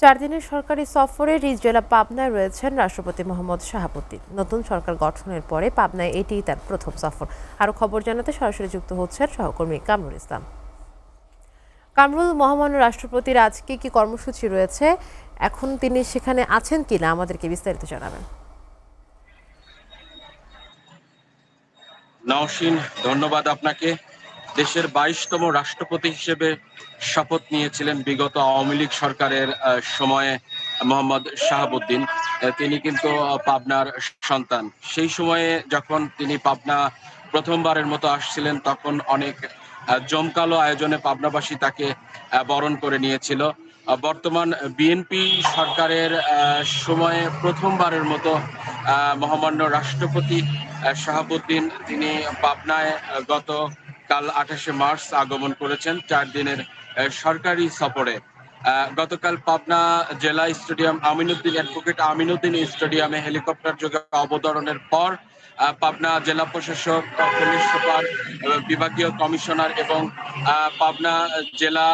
4 দিনের সরকারি সফরে নিজ জেলা পাবনায় রয়েছেন রাষ্ট্রপতি মোহাম্মদ শাহাবুদ্দিন। নতুন সরকার গঠনের পরে পাবনায় এটিই তার প্রথম সফর। আরও খবর জানাতে সরাসরি যুক্ত হচ্ছেন সহকর্মী কামরুল ইসলাম। কামরুল, মহামান্য রাষ্ট্রপতির আজকে কি কর্মসূচি রয়েছে, এখন তিনি সেখানে আছেন কিনা আমাদেরকে বিস্তারিত জানাবেন। নওশীন, ধন্যবাদ আপনাকে। দেশের 22তম রাষ্ট্রপতি হিসেবে শপথ নিয়েছিলেন বিগত আওয়ামী লীগ সরকারের সময়ে মোহাম্মদ শাহাবুদ্দিন। তিনি কিন্তু পাবনার সন্তান। সেই সময়ে যখন তিনি পাবনা প্রথমবারের মতো আসছিলেন, তখন অনেক জমকালো আয়োজনে পাবনাবাসী তাকে বরণ করে নিয়েছিল। বর্তমান বিএনপি সরকারের সময়ে প্রথমবারের মতো মহামান্য রাষ্ট্রপতি শাহাবুদ্দিন তিনি পাবনায় গতকাল 28শে মার্চ আগমন করেছেন 4 দিনের সরকারি সফরে। গতকাল পাবনা জেলা স্টেডিয়াম অ্যাডভোকেট আমিনউদ্দিন স্টেডিয়ামে হেলিকপ্টার যোগে অবতরণের পর পাবনা জেলা প্রশাসক, পুলিশ সুপার, বিভাগীয় কমিশনার এবং পাবনা জেলা